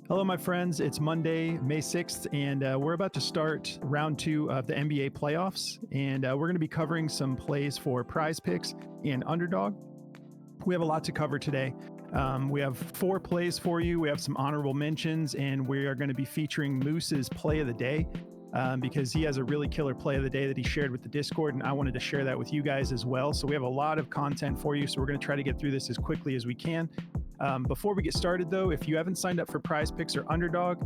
Hello, my friends. It's Monday, May 6th, and we're about to start round 2 of the NBA playoffs. And we're going to be covering some plays for Prize Picks and Underdog. We have a lot to cover today. We have 4 plays for you. We have some honorable mentions, and we are going to be featuring Moose's play of the day because he has a really killer play of the day that he shared with the Discord, and I wanted to share that with you guys as well. So we have a lot of content for you, so we're going to try to get through this as quickly as we can. Before we get started, though, if you haven't signed up for Prize Picks or Underdog,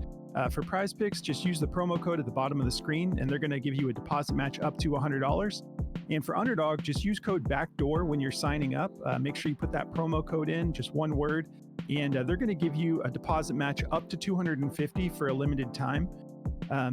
for Prize Picks, just use the promo code at the bottom of the screen, and they're going to give you a deposit match up to $100. And for Underdog, just use code BACKDOOR when you're signing up. Make sure you put that promo code in, just one word, and they're going to give you a deposit match up to $250 for a limited time.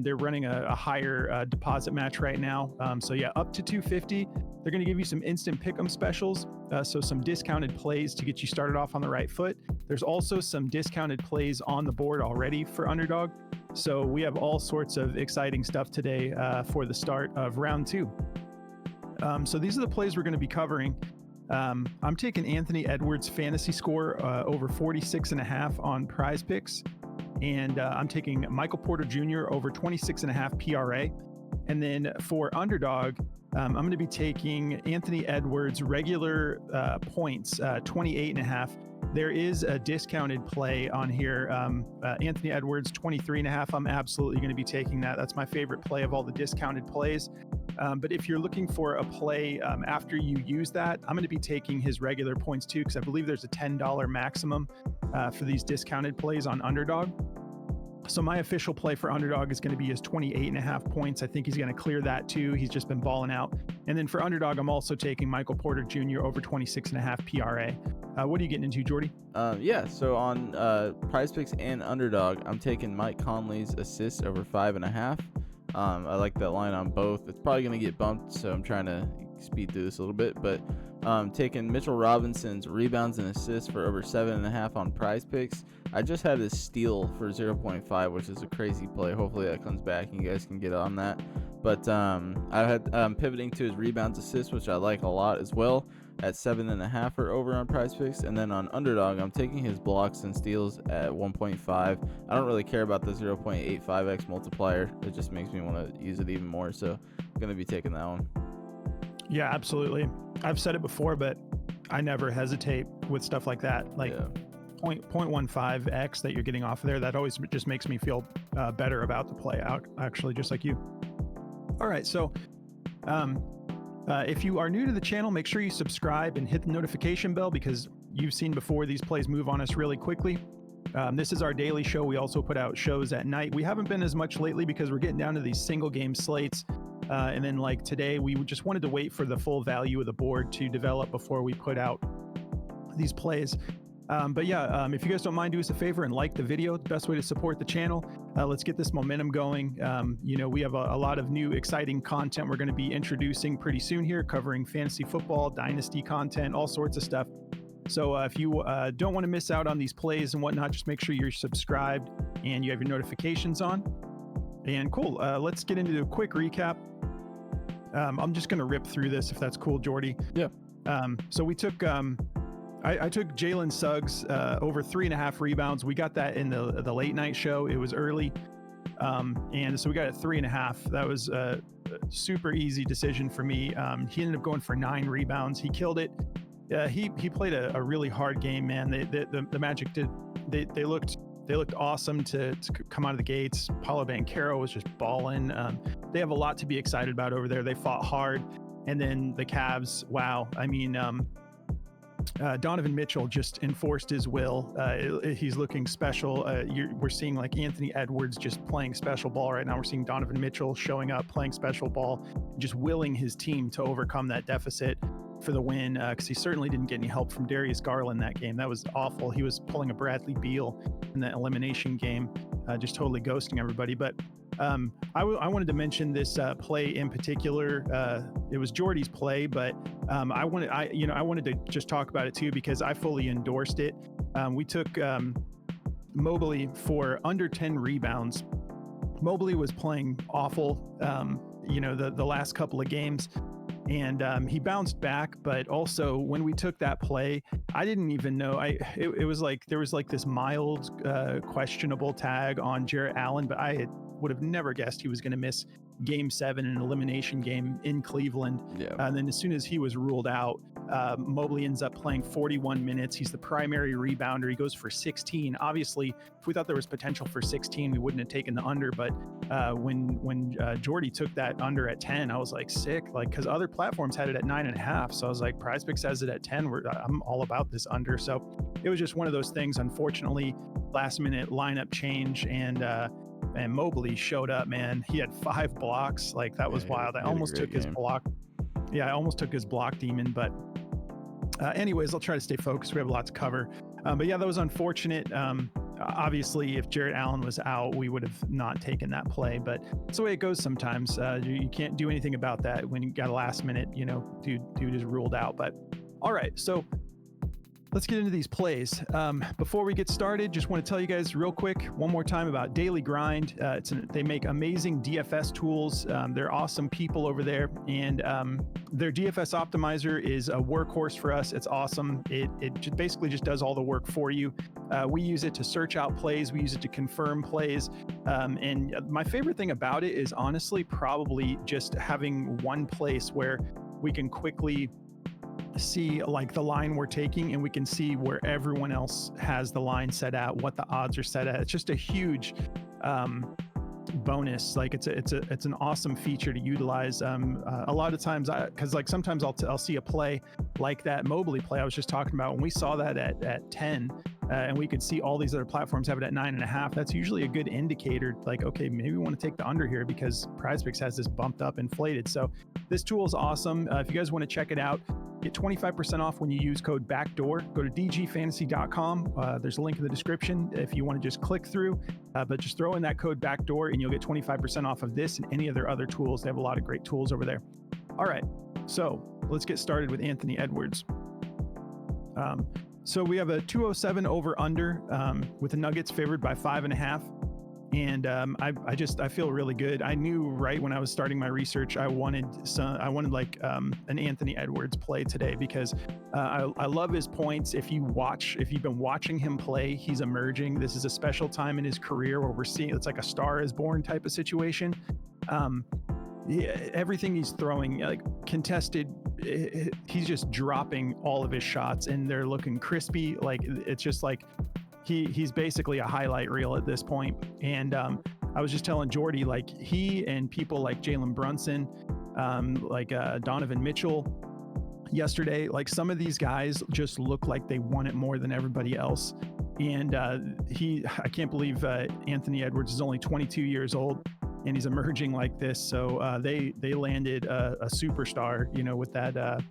They're running a higher deposit match right now. So yeah, up to $250. They're going to give you some instant pick'em specials, so some discounted plays to get you started off on the right foot. There's also some discounted plays on the board already for Underdog. So we have all sorts of exciting stuff today for the start of round 2. So these are the plays we're going to be covering. I'm taking Anthony Edwards' fantasy score over 46.5 on Prize Picks. And I'm taking Michael Porter Jr. over 26.5 PRA. And then for Underdog, I'm going to be taking Anthony Edwards' regular points, 28.5. There is a discounted play on here. Anthony Edwards, 23.5. I'm absolutely going to be taking that. That's my favorite play of all the discounted plays. But if you're looking for a play after you use that, I'm going to be taking his regular points too, because I believe there's a $10 maximum for these discounted plays on Underdog. So my official play for Underdog is going to be his 28.5 points. I think he's going to clear that too. He's just been balling out. And then for Underdog, I'm also taking Michael Porter Jr. over 26.5 PRA. What are you getting into, Jordy? So on Prize Picks and Underdog, I'm taking Mike Conley's assists over 5.5. I like that line on both. It's probably going to get bumped, so I'm trying to speed through this a little bit. But taking Mitchell Robinson's rebounds and assists for over 7.5 on Prize Picks. I just had his steal for 0.5, which is a crazy play. Hopefully that comes back and you guys can get on that. But I'm pivoting to his rebounds assists, which I like a lot as well, at 7.5 or over on Prize Picks. And then on Underdog, I'm taking his blocks and steals at 1.5. I don't really care about the 0.85x multiplier. It just makes me want to use it even more. So I'm going to be taking that one. Yeah, absolutely. I've said it before, but I never hesitate with stuff like that. Like 0.15x that you're getting off of there, that always just makes me feel better about the play out, actually, just like you. All right, so if you are new to the channel, make sure you subscribe and hit the notification bell, because you've seen before these plays move on us really quickly. This is our daily show. We also put out shows at night. We haven't been as much lately because we're getting down to these single game slates. And then like today, we just wanted to wait for the full value of the board to develop before we put out these plays. But if you guys don't mind, do us a favor and like the video. The best way to support the channel. Let's get this momentum going. We have a lot of new exciting content we're going to be introducing pretty soon here, covering fantasy football, dynasty content, all sorts of stuff. So if you don't want to miss out on these plays and whatnot, just make sure you're subscribed and you have your notifications on. And cool. Let's get into a quick recap. I'm just going to rip through this if that's cool, Jordy. Yeah. So we took... I took Jalen Suggs over 3.5 rebounds. We got that in the late night show. It was early. And so we got it 3.5. That was a super easy decision for me. He ended up going for 9 rebounds. He killed it. He played a really hard game, man. The Magic they looked awesome to come out of the gates. Paolo Banchero was just balling. They have a lot to be excited about over there. They fought hard. And then the Cavs, wow. I mean, Donovan Mitchell just enforced his will. He's looking special. We're seeing like Anthony Edwards just playing special ball right now. We're seeing Donovan Mitchell showing up, playing special ball, just willing his team to overcome that deficit for the win, because he certainly didn't get any help from Darius Garland that game. That was awful. He was pulling a Bradley Beal in the elimination game, just totally ghosting everybody. But I wanted to mention this play in particular. It was Jordy's play, but I wanted to just talk about it too, because I fully endorsed it. We took Mobley for under 10 rebounds. Mobley was playing awful, the last couple of games. and he bounced back. But also when we took that play, I didn't even know. It was like there was like this mild questionable tag on Jarrett Allen, but would have never guessed he was going to miss Game 7, an elimination game in Cleveland. Yeah. And then as soon as he was ruled out, Mobley ends up playing 41 minutes. He's the primary rebounder. He goes for 16. Obviously, if we thought there was potential for 16, we wouldn't have taken the under. But when Jordy took that under at 10, I was like, sick. Like, because other platforms had it at 9.5. So I was like, PrizePicks has it at 10. I'm all about this under. So it was just one of those things. Unfortunately, last minute lineup change, and Mobley showed up, man. He had 5 blocks. Like, that was wild. I almost took his block. Yeah, I almost took his block demon, but anyways, I'll try to stay focused. We have a lot to cover. But yeah, that was unfortunate. Obviously, if Jarrett Allen was out, we would have not taken that play, but it's the way it goes sometimes. You can't do anything about that when you got a last minute, dude is ruled out. But all right, so let's get into these plays. Before we get started, just want to tell you guys real quick one more time about Daily Grind. They make amazing DFS tools. They're awesome people over there, and their DFS optimizer is a workhorse for us. It's awesome. It basically just does all the work for you. We use it to search out plays. We use it to confirm plays. And my favorite thing about it is honestly probably just having one place where we can quickly see like the line we're taking, and we can see where everyone else has the line set at, what the odds are set at. It's just a huge bonus. Like it's an awesome feature to utilize. A lot of times, because like sometimes I'll see a play like that Mobley play I was just talking about. When we saw that at 10, and we could see all these other platforms have it at 9.5, that's usually a good indicator. Like, okay, maybe we want to take the under here because PrizePicks has this bumped up, inflated. So this tool is awesome. If you guys want to check it out, get 25% off when you use code BACKDOOR. Go to dgfantasy.com. There's a link in the description if you want to just click through, but just throw in that code BACKDOOR and you'll get 25% off of this and any of their other tools. They have a lot of great tools over there. All right, so let's get started with Anthony Edwards. So we have a 207 over under with the Nuggets favored by 5.5. And I feel really good. I knew right when I was starting my research, I wanted like an Anthony Edwards play today because I love his points. If you've been watching him play, he's emerging. This is a special time in his career where we're seeing it's like a star is born type of situation. Everything he's throwing, like contested, he's just dropping all of his shots and they're looking crispy. Like it's just like he's basically a highlight reel at this point. And I was just telling Jordy, like he and people like Jalen Brunson, Donovan Mitchell yesterday, like some of these guys just look like they want it more than everybody else. And I can't believe Anthony Edwards is only 22 years old and he's emerging like this. So they landed a superstar, with that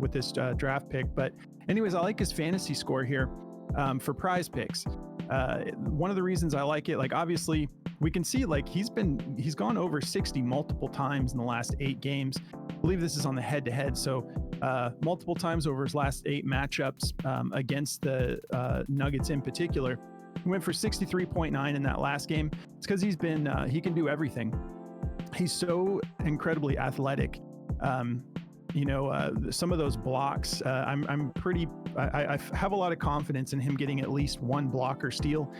with this draft pick. But anyways, I like his fantasy score here for PrizePicks. One of the reasons I like it, like obviously we can see like he's gone over 60 multiple times in the last 8 games. I believe this is on the head-to-head. So multiple times over his last 8 matchups against the Nuggets in particular. He went for 63.9 in that last game. It's because he can do everything. He's so incredibly athletic. Some of those blocks, I have a lot of confidence in him getting at least 1 block or steal,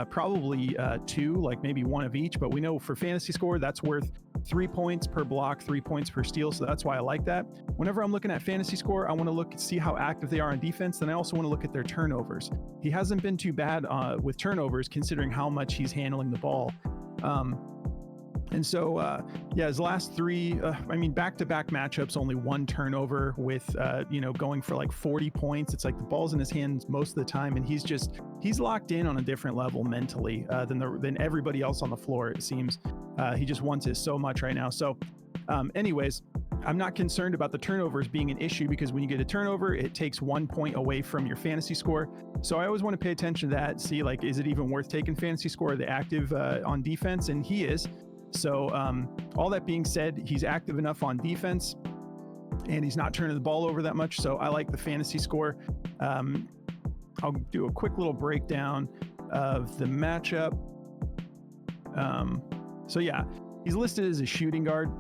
probably 2, like maybe 1 of each. But we know for fantasy score, that's worth 3 points per block, 3 points per steal. So that's why I like that. Whenever I'm looking at fantasy score, I want to see how active they are on defense. Then I also want to look at their turnovers. He hasn't been too bad with turnovers, considering how much he's handling the ball. And so, his last 3, back-to-back matchups, only 1 turnover with, going for like 40 points. It's like the ball's in his hands most of the time. And he's locked in on a different level mentally than everybody else on the floor, it seems. He just wants it so much right now. So anyways, I'm not concerned about the turnovers being an issue because when you get a turnover, it takes 1 point away from your fantasy score. So I always want to pay attention to that. See, like, is it even worth taking fantasy score? Are they active on defense? And he is. So all that being said, he's active enough on defense and he's not turning the ball over that much. So I like the fantasy score. I'll do a quick little breakdown of the matchup. So yeah, he's listed as a shooting guard.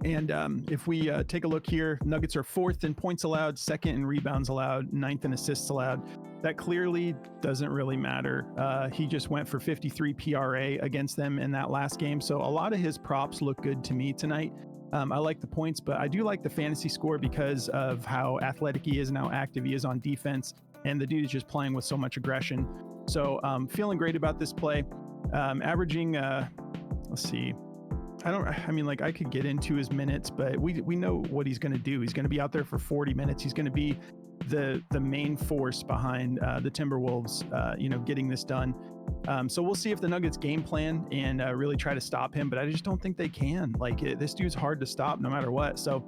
And if we take a look here, Nuggets are 4th in points allowed, 2nd in rebounds allowed, 9th in assists allowed. That clearly doesn't really matter. He just went for 53 PRA against them in that last game. So a lot of his props look good to me tonight. I like the points, but I do like the fantasy score because of how athletic he is and how active he is on defense. And the dude is just playing with so much aggression. So feeling great about this play. Averaging, let's see. I could get into his minutes, but we know what he's going to do. He's going to be out there for 40 minutes. He's going to be the main force behind the Timberwolves, getting this done. So we'll see if the Nuggets game plan and really try to stop him, but I just don't think they can. This dude's hard to stop no matter what. So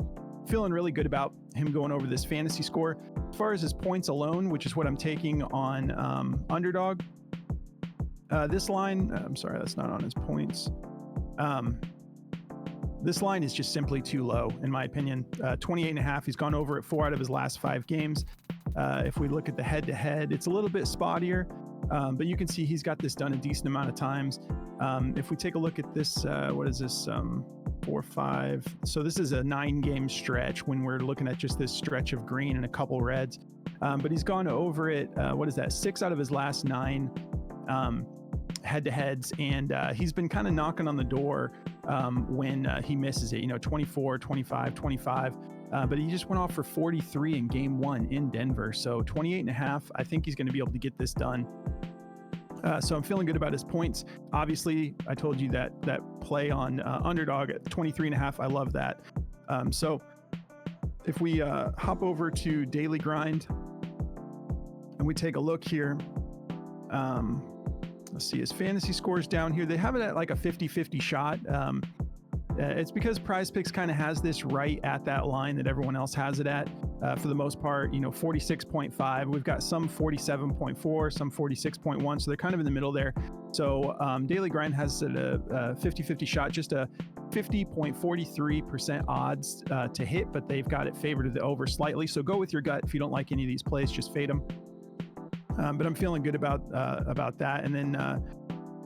feeling really good about him going over this fantasy score. As far as his points alone, which is what I'm taking on Underdog, this line, I'm sorry, that's not on his points. This line is just simply too low, in my opinion. 28.5, he's gone over it 4 out of his last 5 games. If we look at the head-to-head, it's a little bit spottier, but you can see he's got this done a decent amount of times. If we take a look at this, what is this, 4, 5. So this is a 9-game stretch when we're looking at just this stretch of green and a couple reds. But he's gone over it, 6 out of his last 9 head-to-heads, and he's been kind of knocking on the door when he misses it, 24, 25, 25. But he just went off for 43 in game 1 in Denver. So 28.5, I think he's going to be able to get this done. So I'm feeling good about his points. Obviously, I told you that play on Underdog at 23.5, I love that. So if we hop over to Daily Grind and we take a look here, let's see, his fantasy scores down here. They have it at like a 50-50 shot. It's because Prize Picks kind of has this right at that line that everyone else has it at. For the most part, 46.5. We've got some 47.4, some 46.1. So they're kind of in the middle there. So Daily Grind has it a 50-50 shot, just a 50.43% odds to hit, but they've got it favored to the over slightly. So go with your gut. If you don't like any of these plays, just fade them. But I'm feeling good about that. And then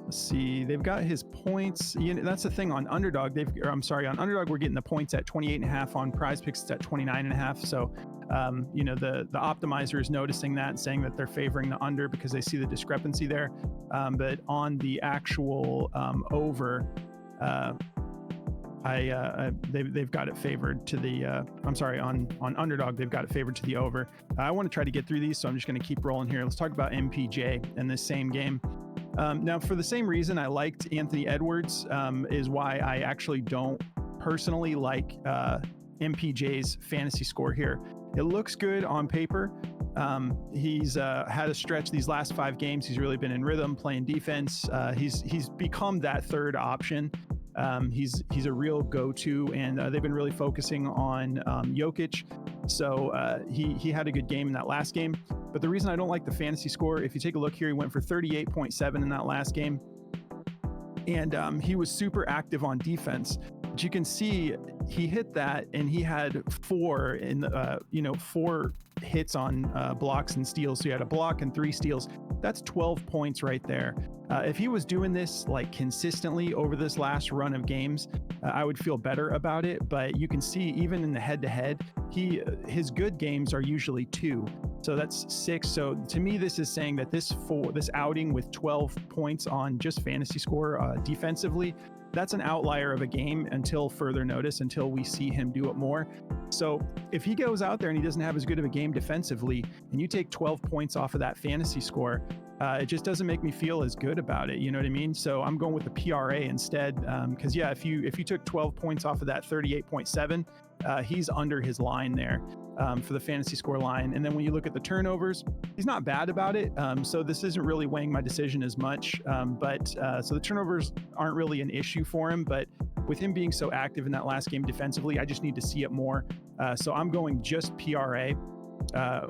let's see, they've got his points. That's the thing on Underdog. On Underdog, we're getting the points at 28.5. On Prize Picks, it's at 29.5. So, the optimizer is noticing that and saying that they're favoring the under because they see the discrepancy there. But on the actual over, they've got it favored to the, on Underdog, they've got it favored to the over. I want to try to get through these, so I'm just going to keep rolling here. Let's talk about MPJ in this same game. Now, for the same reason I liked Anthony Edwards, is why I actually don't personally like MPJ's fantasy score here. It looks good on paper. He's had a stretch these last 5 games. He's really been in rhythm, playing defense. He's become that third option. He's a real go-to, and they've been really focusing on Jokic. So he had a good game in that last game. But the reason I don't like the fantasy score, if you take a look here, he went for 38.7 in that last game. And he was super active on defense. But you can see he hit that, and he had 4 hits on blocks and steals. So he had a block and 3 steals. That's 12 points right there. If he was doing this consistently over this last run of games, I would feel better about it. But you can see even in the head-to-head, his good games are usually 2. So that's 6. So to me, this is saying that this outing with 12 points on just fantasy score defensively, that's an outlier of a game until further notice, until we see him do it more. So if he goes out there and he doesn't have as good of a game defensively, and you take 12 points off of that fantasy score, it just doesn't make me feel as good about it. You know what I mean? So I'm going with the PRA instead. Because if you took 12 points off of that 38.7, he's under his line there for the fantasy score line. And then when you look at the turnovers, he's not bad about it. So this isn't really weighing my decision as much. So the turnovers aren't really an issue for him. But with him being so active in that last game defensively, I just need to see it more. So I'm going just PRA.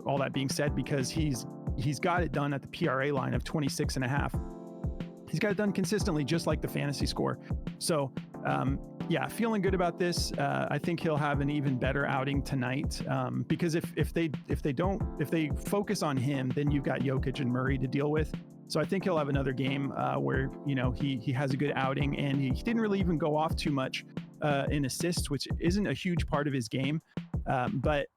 All that being said, because he's got it done at the PRA line of 26.5. He's got it done consistently, just like the fantasy score. So, feeling good about this. I think he'll have an even better outing tonight, because if they focus on him, then you've got Jokic and Murray to deal with. So I think he'll have another game where he has a good outing, and he didn't really even go off too much in assists, which isn't a huge part of his game, but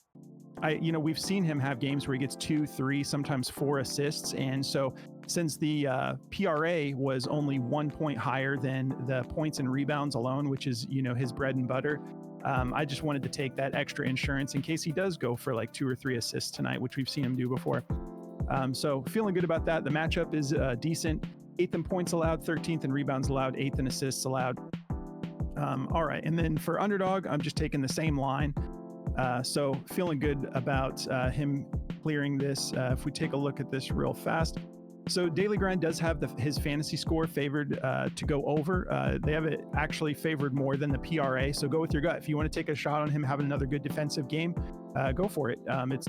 we've seen him have games where he gets 2, 3, sometimes 4 assists. And so since the PRA was only 1 point higher than the points and rebounds alone, which is, his bread and butter, I just wanted to take that extra insurance in case he does go for like 2 or 3 assists tonight, which we've seen him do before. So feeling good about that. The matchup is decent. 8th in points allowed, 13th in rebounds allowed, 8th in assists allowed. All right. And then for underdog, I'm just taking the same line. So feeling good about him clearing this. If we take a look at this real fast. So Daily Grind does have his fantasy score favored to go over. They have it actually favored more than the PRA. So go with your gut. If you want to take a shot on him having another good defensive game, go for it.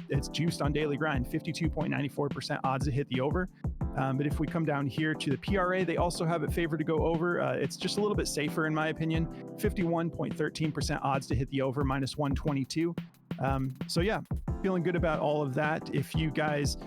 It's juiced on Daily Grind, 52.94% odds to hit the over. But if we come down here to the PRA, they also have it favored to go over. It's just a little bit safer in my opinion, 51.13% odds to hit the over, minus 122. So yeah, feeling good about all of that. If you guys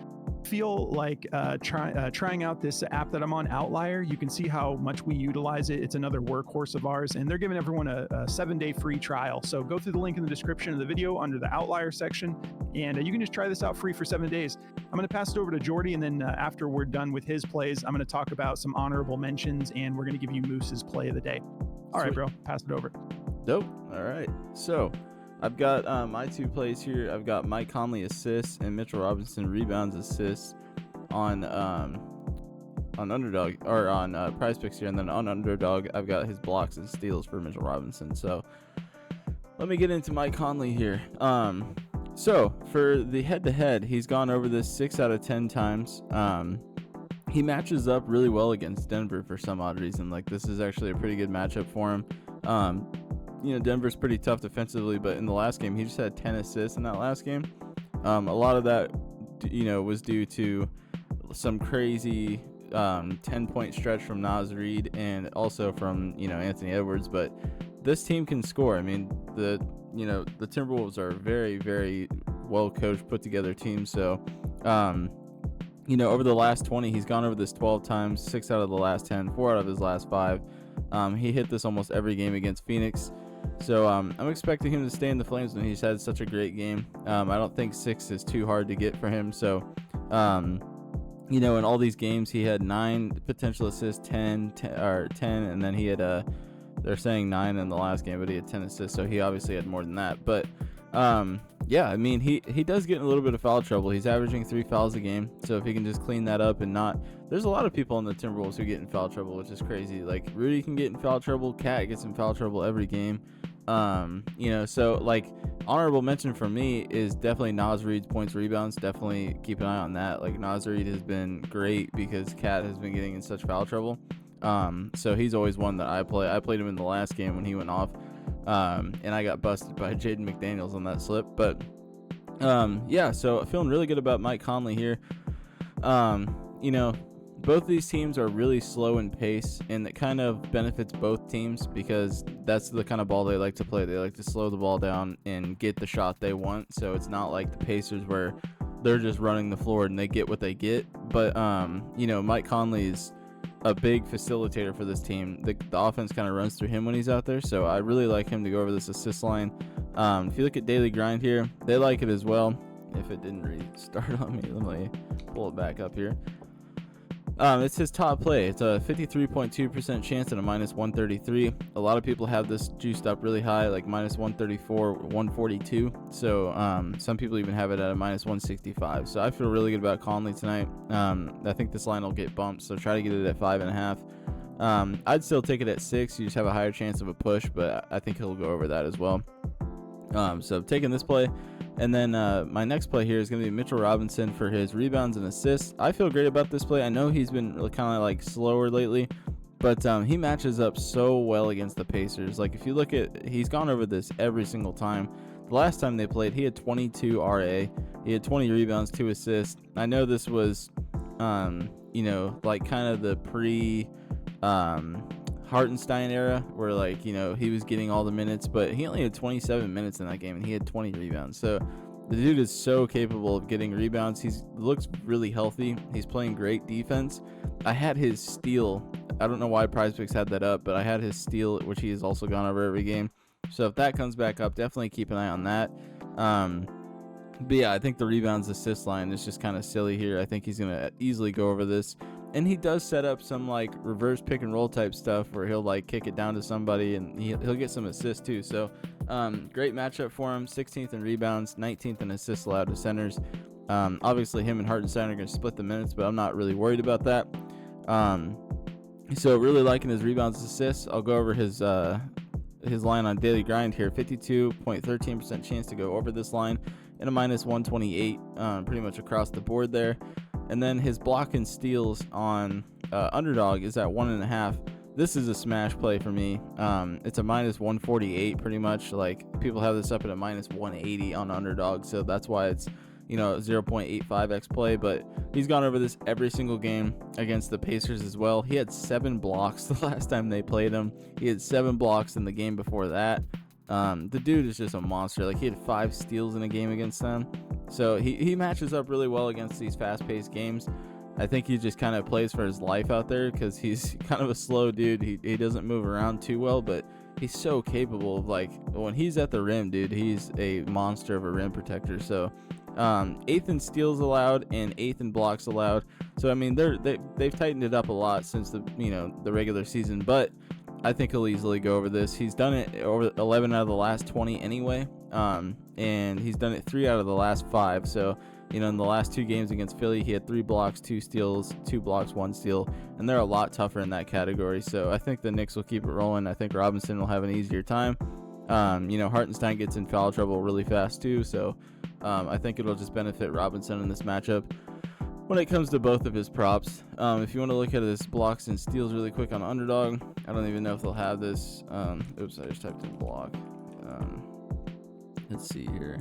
feel like trying out this app that I'm on, Outlier, you can see how much we utilize it. It's another workhorse of ours, and they're giving everyone a 7-day free trial. So go through the link in the description of the video under the Outlier section, and you can just try this out free for 7 days. I'm going to pass it over to Jordy, and then after we're done with his plays, I'm going to talk about some honorable mentions, and we're going to give you Moose's play of the day. All right, bro, pass it over. Dope. All right. So I've got my 2 plays here. I've got Mike Conley assists and Mitchell Robinson rebounds assists on underdog, or on Prize Picks here, and then on underdog I've got his blocks and steals for Mitchell Robinson. So let me get into Mike Conley here. So for the head-to-head, he's gone over this 6 out of 10 times. He matches up really well against Denver for some odd reason. Like, this is actually a pretty good matchup for him. Denver's pretty tough defensively, but in the last game, he just had 10 assists in that last game. A lot of that, was due to some crazy 10-point stretch from Naz Reid and also from, Anthony Edwards. But this team can score. I mean, the Timberwolves are a very, very well-coached, put-together team. So, over the last 20, he's gone over this 12 times, 6 out of the last 10, 4 out of his last 5. He hit this almost every game against Phoenix. So I'm expecting him to stay in the Flames when he's had such a great game. I don't think 6 is too hard to get for him. So, in all these games, he had 9 potential assists, 10, and then he had, they're saying 9 in the last game, but he had 10 assists. So he obviously had more than that. But, he does get in a little bit of foul trouble. He's averaging 3 fouls a game. So if he can just clean that up and not, there's a lot of people on the Timberwolves who get in foul trouble, which is crazy. Like, Rudy can get in foul trouble. Cat gets in foul trouble every game. So like, honorable mention for me is definitely Naz Reid's points, rebounds. Definitely keep an eye on that. Like, Naz Reid has been great because Cat has been getting in such foul trouble. So he's always one that I play. I played him in the last game when he went off. And I got busted by Jaden McDaniels on that slip. But, so feeling really good about Mike Conley here. Both these teams are really slow in pace, and it kind of benefits both teams because that's the kind of ball they like to play. They like to slow the ball down and get the shot they want. So it's not like the Pacers where they're just running the floor and they get what they get. But, Mike Conley is a big facilitator for this team. The offense kind of runs through him when he's out there. So I really like him to go over this assist line. If you look at Daily Grind here, they like it as well. If it didn't restart on me, let me pull it back up here. It's his top play. It's a 53.2% chance at a minus 133. A lot of people have this juiced up really high, like minus 134, 142. So some people even have it at a minus 165. So I feel really good about Conley tonight. I think this line will get bumped, so try to get it at 5.5. I'd still take it at 6. You just have a higher chance of a push, but I think he'll go over that as well. So taking this play. And then my next play here is going to be Mitchell Robinson for his rebounds and assists. I feel great about this play. I know he's been kind of like slower lately, but he matches up so well against the Pacers. Like, if you look at, he's gone over this every single time. The last time they played, he had 22 RA. He had 20 rebounds, 2 assists. I know this was, like kind of the Hartenstein era where he was getting all the minutes, but he only had 27 minutes in that game and he had 20 rebounds. So the dude is so capable of getting rebounds. He looks really healthy. He's playing great defense. I had his steal I don't know why PrizePicks had that up, but I had his steal, which he has also gone over every game. So if that comes back up, definitely keep an eye on that. But yeah, I think the rebounds assist line is just kind of silly here. I think he's going to easily go over this. And he does set up some like reverse pick and roll type stuff where he'll like kick it down to somebody and he'll get some assists too. So great matchup for him. 16th in rebounds, 19th in assists allowed to centers. Obviously him and Hartenstein are going to split the minutes, but I'm not really worried about that. So really liking his rebounds assists. I'll go over his line on Daily Grind here. 52.13% chance to go over this line and a minus 128 pretty much across the board there. And then his block and steals on Underdog is at 1.5. This is a smash play for me. It's a minus 148 pretty much. Like people have this up at a minus 180 on Underdog, so that's why it's 0.85x play. But he's gone over this every single game against the Pacers as well. He had 7 blocks the last time they played him. He had 7 blocks in the game before that. The dude is just a monster. Like he had 5 steals in a game against them. So he matches up really well against these fast-paced games. I think he just kind of plays for his life out there because he's kind of a slow dude. He doesn't move around too well, but he's so capable of, like, when he's at the rim, dude, he's a monster of a rim protector. So 8th in steals allowed and 8th in blocks allowed. So I mean they've tightened it up a lot since the regular season, but I think he'll easily go over this. He's done it over 11 out of the last 20 anyway, and he's done it 3 out of the last 5. So, in the last 2 games against Philly, he had 3 blocks, 2 steals, 2 blocks, 1 steal, and they're a lot tougher in that category. So I think the Knicks will keep it rolling. I think Robinson will have an easier time. Hartenstein gets in foul trouble really fast too, so I think it'll just benefit Robinson in this matchup. When it comes to both of his props, if you want to look at his blocks and steals really quick on Underdog, I don't even know if they'll have this. Oops, I just typed in block. Let's see here.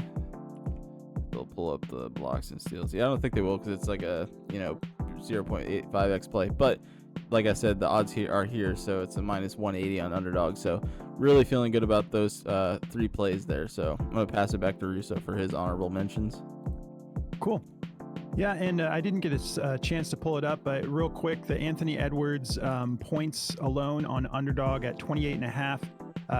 They'll pull up the blocks and steals. Yeah, I don't think they will because it's like a 0.85x play. But like I said, the odds here are here, so it's a minus 180 on Underdog. So really feeling good about those 3 plays there. So I'm gonna pass it back to Russo for his honorable mentions. Cool. Yeah, and I didn't get a chance to pull it up, but real quick, the Anthony Edwards points alone on Underdog at 28.5.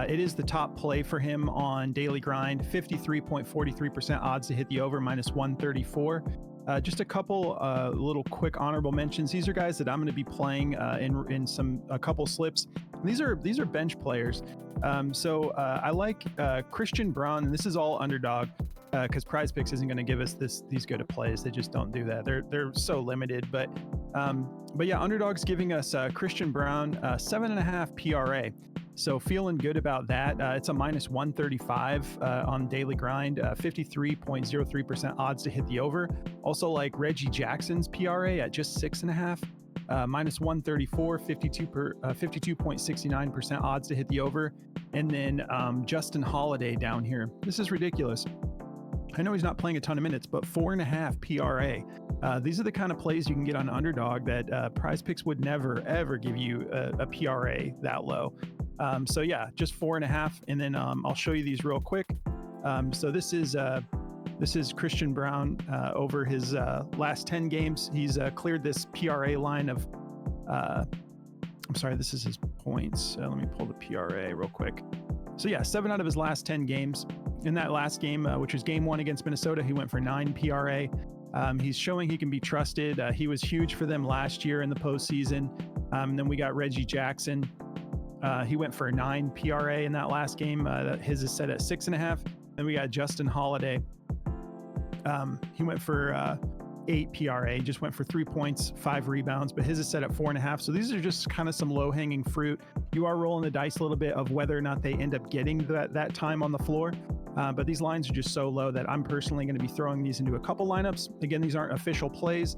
It is the top play for him on Daily Grind. 53.43% odds to hit the over, minus 134. Just a couple little quick honorable mentions. These are guys that I'm going to be playing in a couple slips. These are bench players. So I like Christian Braun, and this is all Underdog. Because PrizePicks isn't going to give us these good of plays. They just don't do that. They're so limited. But yeah, Underdog's giving us Christian Braun 7.5 PRA. So feeling good about that. It's a minus 135 on Daily Grind. 53.03% odds to hit the over. Also like Reggie Jackson's PRA at just 6.5. Minus 134, 52.69% odds to hit the over. And then Justin Holiday down here. This is ridiculous. I know he's not playing a ton of minutes, but 4.5 PRA. These are the kind of plays you can get on Underdog that PrizePicks would never, ever give you a PRA that low. So yeah, just 4.5. And then I'll show you these real quick. So this is Christian Braun over his last 10 games. He's cleared this PRA line of, I'm sorry, this is his points. Let me pull the PRA real quick. So yeah, 7 out of his last 10 games. In that last game, which was game 1 against Minnesota, he went for 9 PRA. He's showing he can be trusted. He was huge for them last year in the postseason. Then we got Reggie Jackson. He went for 9 PRA in that last game. His is set at 6.5. Then we got Justin Holiday. He went for 8 PRA, just went for 3 points, 5 rebounds, but his is set at 4.5. So these are just kind of some low-hanging fruit. You are rolling the dice a little bit of whether or not they end up getting that time on the floor. But these lines are just so low that I'm personally going to be throwing these into a couple lineups. Again, these aren't official plays.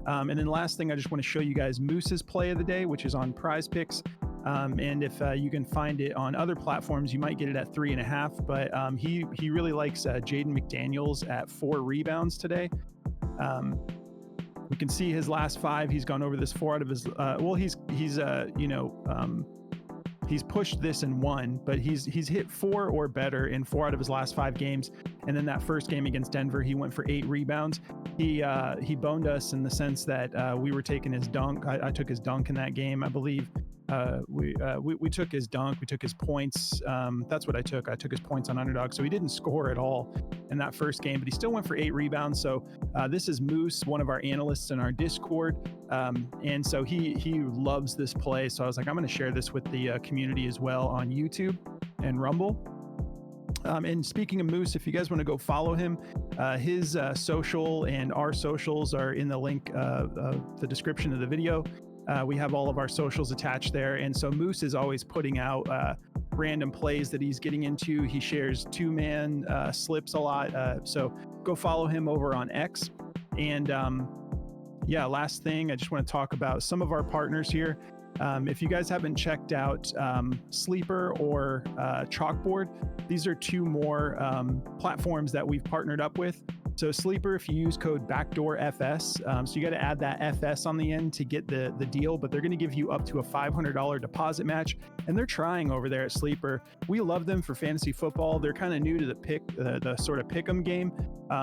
And then last thing, I just want to show you guys Moose's play of the day, which is on PrizePicks. And if you can find it on other platforms, you might get it at 3.5. But he really likes Jaden McDaniels at 4 rebounds today. We can see his last 5. He's gone over this 4 out of his. He's pushed this and won, but he's hit 4 or better in 4 out of his last 5 games. And then that first game against Denver, he went for 8 rebounds. He boned us in the sense that we were taking his dunk. I took his dunk in that game, I believe. We took his dunk, we took his points. That's what I took. I took his points on Underdog. So he didn't score at all in that first game, but he still went for 8 rebounds. So this is Moose, one of our analysts in our Discord. And so he loves this play. So I was like, I'm going to share this with the community as well on YouTube and Rumble. And speaking of Moose, if you guys want to go follow him, his social and our socials are in the link, the description of the video. We have all of our socials attached there. And so Moose is always putting out random plays that he's getting into. He shares 2-man slips a lot. So go follow him over on X. And yeah, last thing, I just want to talk about some of our partners here. If you guys haven't checked out Sleeper or Chalkboard, these are 2 more platforms that we've partnered up with. So Sleeper, if you use code BackdoorFS, so you got to add that FS on the end to get the deal, but they're going to give you up to a $500 deposit match. And they're trying over there at Sleeper. We love them for fantasy football. They're kind of new to the sort of pick 'em game,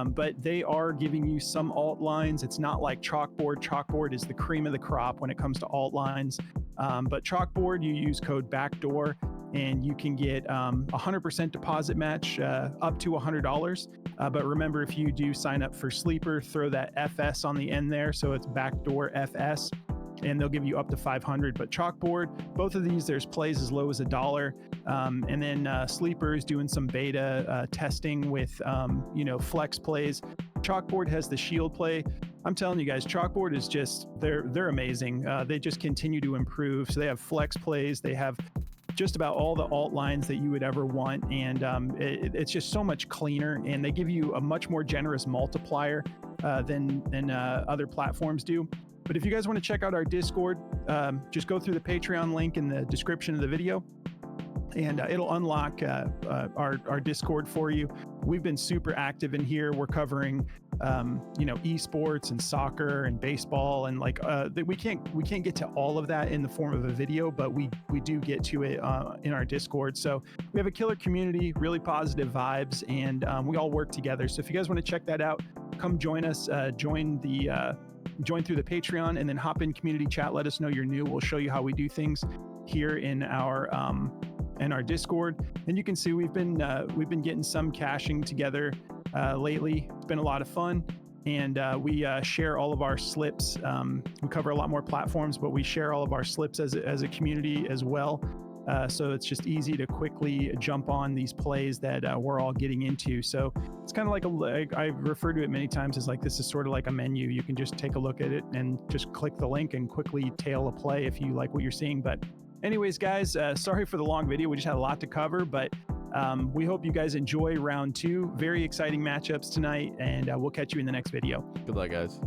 but they are giving you some alt lines. It's not like Chalkboard. Chalkboard is the cream of the crop when it comes to alt lines. But Chalkboard, you use code BACKDOOR and you can get 100% deposit match up to $100. But remember, if you do sign up for Sleeper, throw that FS on the end there. So it's Backdoor FS, and they'll give you up to 500. But Chalkboard, both of these, there's plays as low as $1. And then Sleeper is doing some beta testing with, flex plays. Chalkboard has the shield play. I'm telling you guys, Chalkboard is just, they're amazing. They just continue to improve. So they have flex plays. They have just about all the alt lines that you would ever want. And it's just so much cleaner, and they give you a much more generous multiplier than other platforms do. But if you guys want to check out our Discord, just go through the Patreon link in the description of the video, and it'll unlock our Discord for you. We've been super active in here. We're covering, esports and soccer and baseball, and we can't get to all of that in the form of a video, but we do get to it in our Discord. So we have a killer community, really positive vibes, and we all work together. So if you guys want to check that out, come join us. Join through the Patreon, and then hop in community chat. Let us know you're new. We'll show you how we do things here in our Discord. And you can see we've been getting some caching together lately. It's been a lot of fun, and we share all of our slips. We cover a lot more platforms, but we share all of our slips as a community as well. So it's just easy to quickly jump on these plays that we're all getting into. So it's kind of like I've referred to it many times as this is sort of like a menu. You can just take a look at it and just click the link and quickly tail a play if you like what you're seeing. But anyways, guys, sorry for the long video. We just had a lot to cover, but we hope you guys enjoy round 2. Very exciting matchups tonight, and we'll catch you in the next video. Good luck, guys.